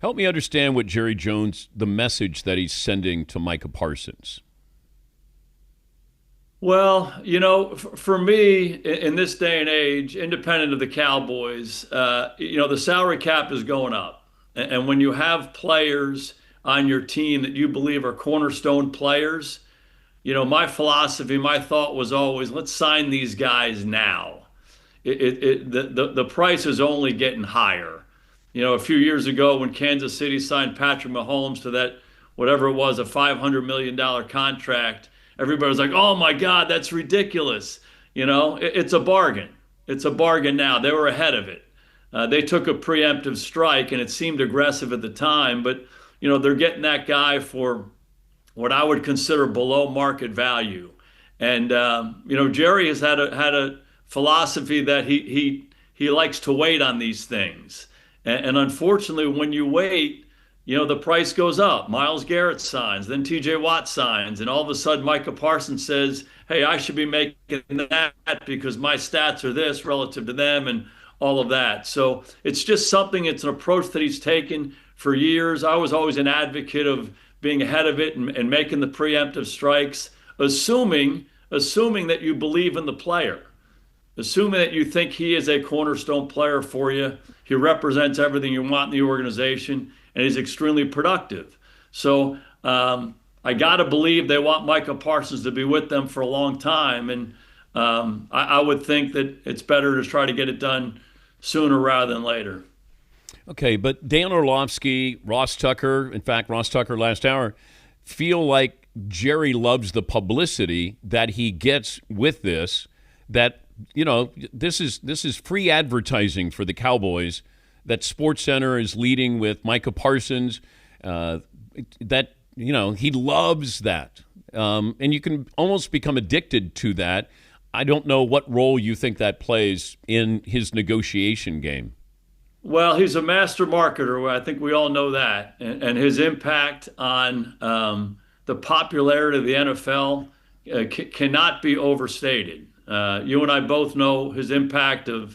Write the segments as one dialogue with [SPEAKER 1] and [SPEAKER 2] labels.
[SPEAKER 1] Help me understand what Jerry Jones, the message that he's sending to Micah Parsons.
[SPEAKER 2] Well, for me, in this day and age, independent of the Cowboys, the salary cap is going up. And when you have players on your team that you believe are cornerstone players, my philosophy, my thought was always, let's sign these guys now. The price is only getting higher. A few years ago when Kansas City signed Patrick Mahomes to that, whatever it was, a $500 million contract, everybody was like, oh my God, that's ridiculous. It's a bargain. It's a bargain now. They were ahead of it. They took a preemptive strike and it seemed aggressive at the time, but, they're getting that guy for what I would consider below market value. And, Jerry has had a philosophy that he likes to wait on these things. And unfortunately, when you wait, the price goes up. Myles Garrett signs, then TJ Watt signs, and all of a sudden Micah Parsons says, hey, I should be making that because my stats are this relative to them and all of that. So it's just something, it's an approach that he's taken for years. I was always an advocate of being ahead of it and making the preemptive strikes, assuming that you believe in the player. Assuming that you think he is a cornerstone player for you, he represents everything you want in the organization, and he's extremely productive. So I got to believe they want Micah Parsons to be with them for a long time, and I would think that it's better to try to get it done sooner rather than later.
[SPEAKER 1] Okay, but Dan Orlovsky, Ross Tucker, in fact, Ross Tucker last hour, feel like Jerry loves the publicity that he gets with this, that this is free advertising for the Cowboys, that SportsCenter is leading with Micah Parsons, that he loves that, and you can almost become addicted to that. I don't know what role you think that plays in his negotiation game.
[SPEAKER 2] Well, he's a master marketer. I think we all know that, and his impact on the popularity of the NFL cannot be overstated. You and I both know his impact on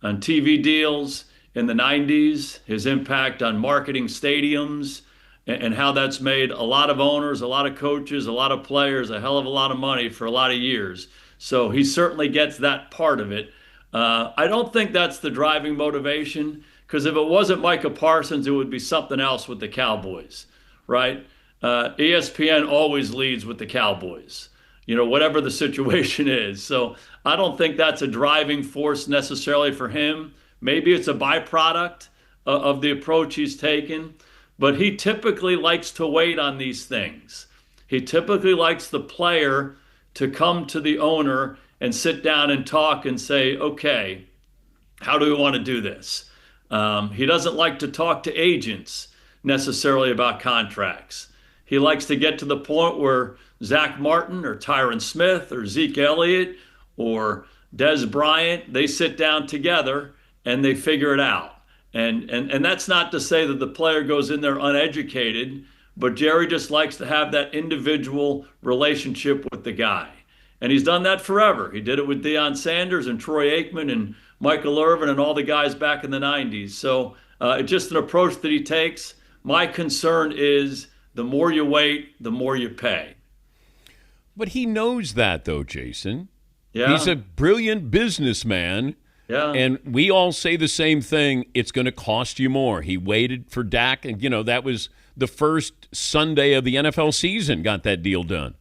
[SPEAKER 2] TV deals in the 90s, his impact on marketing stadiums, and how that's made a lot of owners, a lot of coaches, a lot of players a hell of a lot of money for a lot of years. So he certainly gets that part of it. I don't think that's the driving motivation, because if it wasn't Micah Parsons, it would be something else with the Cowboys, right? ESPN always leads with the Cowboys, whatever the situation is. So I don't think that's a driving force necessarily for him. Maybe it's a byproduct of the approach he's taken, but he typically likes to wait on these things. He typically likes the player to come to the owner and sit down and talk and say, okay, how do we want to do this? He doesn't like to talk to agents necessarily about contracts. He likes to get to the point where Zach Martin or Tyron Smith or Zeke Elliott or Des Bryant, they sit down together and they figure it out. And that's not to say that the player goes in there uneducated, but Jerry just likes to have that individual relationship with the guy. And he's done that forever. He did it with Deion Sanders and Troy Aikman and Michael Irvin and all the guys back in the 90s. So it's just an approach that he takes. My concern is the more you wait, the more you pay.
[SPEAKER 1] But he knows that, though, Jason.
[SPEAKER 2] Yeah.
[SPEAKER 1] He's a brilliant businessman.
[SPEAKER 2] Yeah.
[SPEAKER 1] And we all say the same thing. It's going to cost you more. He waited for Dak, and, that was the first Sunday of the NFL season, got that deal done.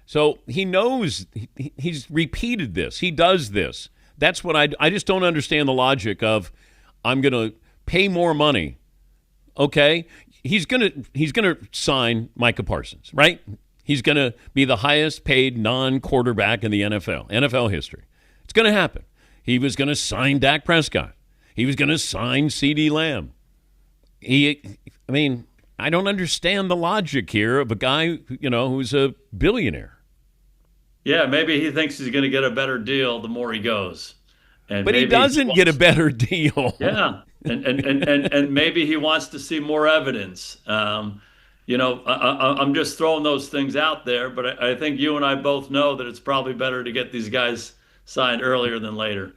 [SPEAKER 1] So he knows, he's repeated this. He does this. That's what I just don't understand the logic of, I'm going to pay more money. Okay? He's going to sign Micah Parsons, right? He's going to be the highest paid non-quarterback in the NFL history. It's going to happen. He was going to sign Dak Prescott. He was going to sign CeeDee Lamb. I don't understand the logic here of a guy, who's a billionaire.
[SPEAKER 2] Yeah, maybe he thinks he's going to get a better deal the more he goes.
[SPEAKER 1] But he doesn't get a better deal.
[SPEAKER 2] Yeah, and maybe he wants to see more evidence. I'm just throwing those things out there, but I think you and I both know that it's probably better to get these guys signed earlier than later.